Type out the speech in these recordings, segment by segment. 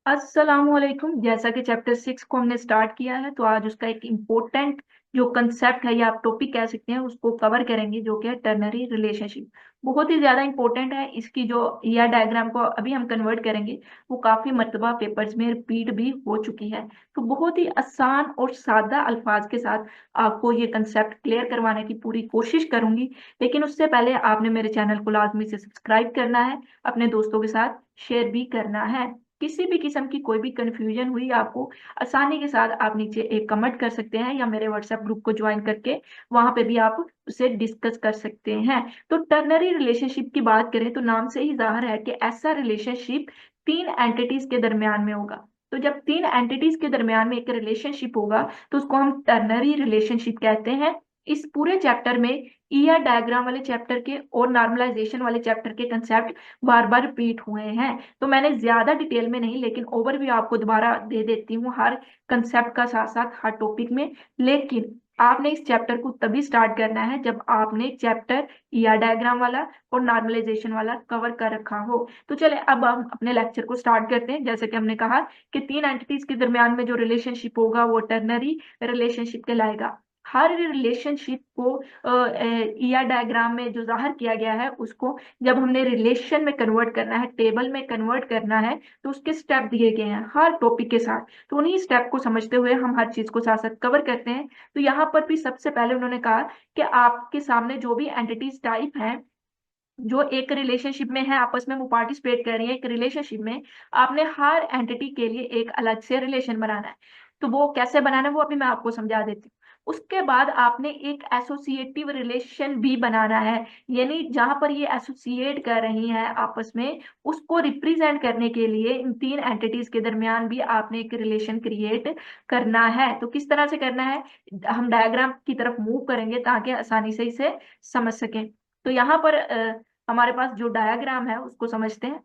अस्सलामुअलैकुम। जैसा कि चैप्टर 6 को हमने स्टार्ट किया है तो आज उसका एक इम्पोर्टेंट जो कंसेप्ट है या आप टॉपिक कह सकते हैं उसको कवर करेंगे, जो कि है टर्नरी रिलेशनशिप। बहुत ही ज्यादा इंपॉर्टेंट है। इसकी जो ईआर डायग्राम को अभी हम कन्वर्ट करेंगे वो काफी मर्तबा पेपर्स में रिपीट भी हो चुकी है। तो बहुत ही आसान और सादा अल्फाज के साथ आपको ये कंसेप्ट क्लियर करवाने की पूरी कोशिश करूंगी। लेकिन उससे पहले आपने मेरे चैनल को लाजमी से सब्सक्राइब करना है, अपने दोस्तों के साथ शेयर भी करना है। किसी भी किस्म की कोई भी कंफ्यूजन हुई आपको, आसानी के साथ आप नीचे एक कमेंट कर सकते हैं या मेरे व्हाट्सएप ग्रुप को ज्वाइन करके वहां पे भी आप उसे डिस्कस कर सकते हैं। तो टर्नरी रिलेशनशिप की बात करें तो नाम से ही जाहिर है कि ऐसा रिलेशनशिप तीन एंटिटीज के दरमियान में होगा। तो जब तीन एंटिटीज के दरमियान में एक रिलेशनशिप होगा तो उसको हम टर्नरी रिलेशनशिप कहते हैं। इस पूरे चैप्टर में ईआर डायग्राम वाले चैप्टर के और नॉर्मलाइजेशन वाले चैप्टर के कंसेप्ट बार बार रिपीट हुए हैं। तो मैंने ज्यादा डिटेल में नहीं, लेकिन ओवरव्यू आपको दोबारा दे देती हूँ हर कंसेप्ट का, साथ साथ हर टॉपिक में। लेकिन आपने इस चैप्टर को तभी स्टार्ट करना है जब आपने चैप्टर ईआर डायग्राम वाला और नॉर्मलाइजेशन वाला कवर कर रखा हो। तो चले अब हम अपने लेक्चर को स्टार्ट करते हैं। जैसे कि हमने कहा कि तीन एंटिटीज के दरमियान में जो रिलेशनशिप होगा वो टर्नरी रिलेशनशिप कहलाएगा। हर रिलेशनशिप को ईआर डायग्राम में जो जाहिर किया गया है उसको जब हमने रिलेशन में कन्वर्ट करना है, टेबल में कन्वर्ट करना है, तो उसके स्टेप दिए गए हैं हर टॉपिक के साथ। तो उन्हीं स्टेप को समझते हुए हम हर चीज को साथ साथ कवर करते हैं। तो यहाँ पर भी सबसे पहले उन्होंने कहा कि आपके सामने जो भी एंटिटीज टाइप है जो एक रिलेशनशिप में है, आपस में वो पार्टिसिपेट कर रही है एक रिलेशनशिप में, आपने हर एंटिटी के लिए एक अलग से रिलेशन बनाना है। तो वो कैसे बनाना है वो अभी मैं आपको समझा देती हूँ। उसके बाद आपने एक एसोसिएटिव रिलेशन भी बनाना है, यानी जहां पर ये एसोसिएट कर रही हैं आपस में, उसको रिप्रेजेंट करने के लिए इन तीन एंटिटीज के दरमियान भी आपने एक रिलेशन क्रिएट करना है। तो किस तरह से करना है, हम डायग्राम की तरफ मूव करेंगे ताकि आसानी से इसे समझ सकें। तो यहाँ पर हमारे पास जो डायग्राम है उसको समझते हैं।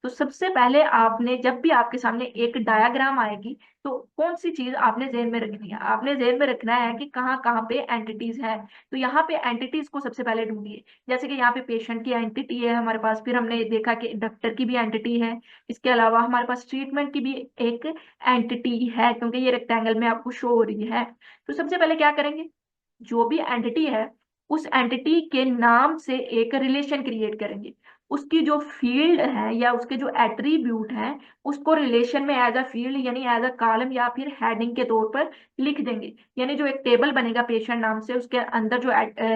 तो सबसे पहले आपने जब भी आपके सामने एक डायग्राम आएगी तो कौन सी चीज आपने जेहन में रखनी है, आपने जेहन में रखना है कि कहाँ कहाँ पे एंटिटीज है। तो यहाँ पे एंटिटीज को सबसे पहले ढूंढिए। जैसे कि यहाँ पे पेशेंट की एंटिटी है हमारे पास, फिर हमने देखा कि डॉक्टर की भी एंटिटी है। इसके अलावा हमारे पास ट्रीटमेंट की भी एक एंटिटी है, क्योंकि ये रेक्टेंगल में आपको शो हो रही है। तो सबसे पहले क्या करेंगे, जो भी एंटिटी है उस एंटिटी के नाम से एक रिलेशन क्रिएट करेंगे। उसकी जो फील्ड है या उसके जो एट्रीब्यूट हैं उसको रिलेशन में एज अ फील्ड यानी एज अ कॉलम या फिर हेडिंग के तौर पर लिख देंगे। यानी जो एक टेबल बनेगा पेशेंट नाम से, उसके अंदर जो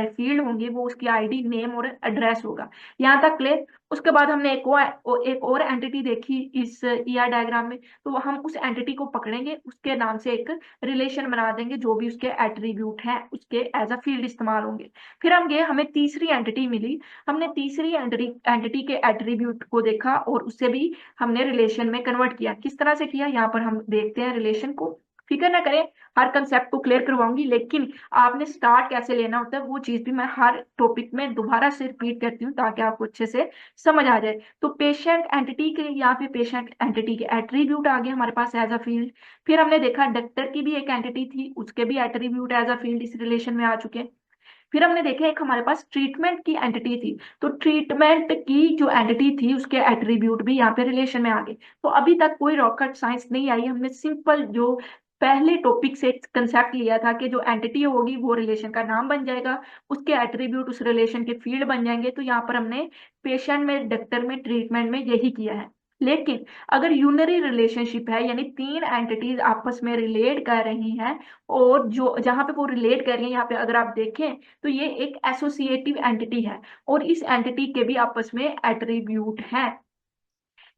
फील्ड होंगी वो उसकी आईडी, नेम और एड्रेस होगा। यहाँ तक क्लियर। उसके बाद हमने एक और एंटिटी देखी इस ईआर डायग्राम में, तो हम उस एंटिटी को पकड़ेंगे, उसके नाम से एक रिलेशन बना देंगे, जो भी उसके एट्रीब्यूट हैं उसके एज अ फील्ड इस्तेमाल होंगे। फिर हम गए, हमें तीसरी एंटिटी मिली। हमने तीसरी एंटिटी के एट्रीब्यूट को देखा और उससे भी हमने रिलेशन में कन्वर्ट किया। किस तरह से किया यहाँ पर हम देखते हैं रिलेशन को। फिक्र ना करें, हर कंसेप्ट को क्लियर करवाऊंगी, लेकिन आपने स्टार्ट कैसे लेना होता है वो चीज भी मैं हर टॉपिक में दोबारा से रिपीट करती हूँ ताकि आपको अच्छे से समझ आ जाए। तो पेशेंट एंटिटी के, यहाँ पे पेशेंट एंटिटी के एट्रीब्यूट आ गए हमारे पास एज अ फील्ड। फिर हमने देखा डॉक्टर की भी एक एंटिटी थी, उसके भी एट्रीब्यूट एज अ फील्ड इस रिलेशन में आ चुके हैं। फिर हमने देखा एक हमारे पास ट्रीटमेंट की एंटिटी थी, तो ट्रीटमेंट की जो एंटिटी थी उसके एट्रीब्यूट भी यहाँ पे रिलेशन में आ गए। तो अभी तक कोई रॉकेट साइंस नहीं आई, हमने सिंपल जो पहले टॉपिक से कंसेप्ट लिया था कि जो एंटिटी होगी वो रिलेशन का नाम बन जाएगा, उसके एट्रीब्यूट उस रिलेशन के फील्ड बन जाएंगे। तो यहाँ पर हमने पेशेंट में, डॉक्टर में, ट्रीटमेंट में यही किया है। लेकिन अगर यूनरी रिलेशनशिप है यानी तीन एंटिटीज आपस में रिलेट कर रही हैं, और जो जहां पे वो रिलेट कर रही है यहाँ पे अगर आप देखें तो ये एक एसोसिएटिव एंटिटी है और इस एंटिटी के भी आपस में एट्रीब्यूट हैं,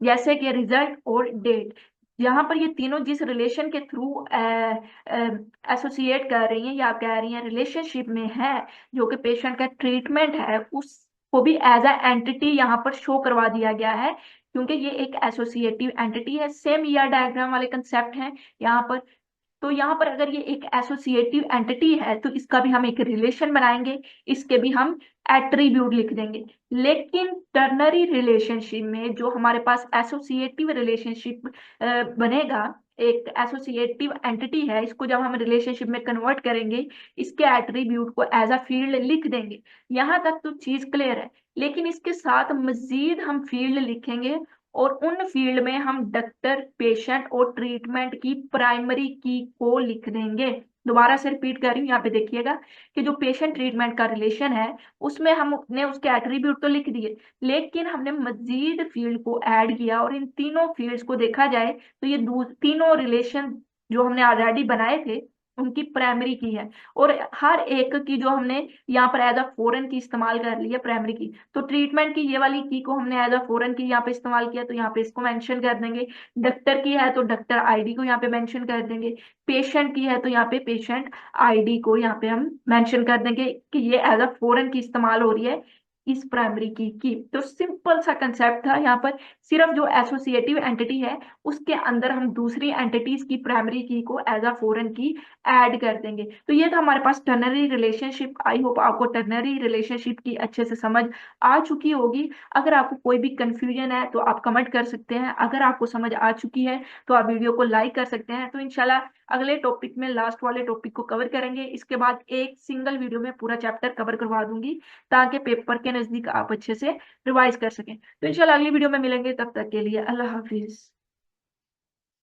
जैसे कि रिजल्ट और डेट। यहाँ पर ये तीनों जिस रिलेशन के थ्रू एसोसिएट कर रही हैं या कह रही हैं रिलेशनशिप में है, जो कि पेशेंट का ट्रीटमेंट है, उसको भी एज अ एंटिटी यहाँ पर शो करवा दिया गया है, क्योंकि ये एक एसोसिएटिव एंटिटी है। सेम ईआर डायग्राम वाले कंसेप्ट हैं यहाँ पर। तो यहाँ पर अगर ये एक एसोसिएटिव एंटिटी है तो इसका भी हम एक रिलेशन बनाएंगे, इसके भी हम एट्रीब्यूट लिख देंगे। लेकिन टर्नरी रिलेशनशिप में जो हमारे पास एसोसिएटिव रिलेशनशिप बनेगा, एक एसोसिएटिव एंटिटी है, इसको जब हम रिलेशनशिप में कन्वर्ट करेंगे इसके एट्रीब्यूट को एज अ फील्ड लिख देंगे। यहाँ तक तो चीज क्लियर है, लेकिन इसके साथ मजीद हम फील्ड लिखेंगे और उन फील्ड में हम डॉक्टर, पेशेंट और ट्रीटमेंट की प्राइमरी की को लिख देंगे। दोबारा से रिपीट कर रही हूँ, यहाँ पे देखिएगा कि जो पेशेंट ट्रीटमेंट का रिलेशन है उसमें हमने उसके एट्रीब्यूट तो लिख दिए, लेकिन हमने मजीद फील्ड को ऐड किया और इन तीनों फील्ड्स को देखा जाए तो ये तीनों रिलेशन जो हमने ऑलरेडी बनाए थे उनकी प्राइमरी की है। और हर एक की जो हमने यहाँ पर एज अ फॉरेन की इस्तेमाल कर ली है प्राइमरी की, तो ट्रीटमेंट की ये वाली की को हमने एज अ फॉरेन की यहाँ पे इस्तेमाल किया, तो यहाँ पे इसको मेंशन कर देंगे। डॉक्टर की है तो डॉक्टर आईडी को यहाँ पे मेंशन कर देंगे। पेशेंट की है तो यहाँ पे पेशेंट आईडी को यहाँ पे हम मेंशन कर देंगे कि ये एज अ फॉरेन की इस्तेमाल हो रही है इस प्राइमरी की। तो सिंपल सा कंसेप्ट था यहाँ पर, सिर्फ जो एसोसिएटिव एंटिटी है उसके अंदर हम दूसरी एंटिटीज की प्राइमरी की को एज अ फॉरेन की ऐड कर देंगे। तो ये था हमारे पास टर्नरी रिलेशनशिप। आई होप आपको टर्नरी रिलेशनशिप की अच्छे से समझ आ चुकी होगी। अगर आपको कोई भी कंफ्यूजन है तो आप कमेंट कर सकते हैं, अगर आपको समझ आ चुकी है तो आप वीडियो को लाइक कर सकते हैं। तो इंशाल्लाह अगले टॉपिक में लास्ट वाले टॉपिक को कवर करेंगे, इसके बाद एक सिंगल वीडियो में पूरा चैप्टर कवर करवा दूंगी ताकि पेपर के नजदीक आप अच्छे से रिवाइज कर सकें। तो इंशाल्लाह अगली वीडियो में मिलेंगे, तब तक के लिए अल्लाह हाफिज।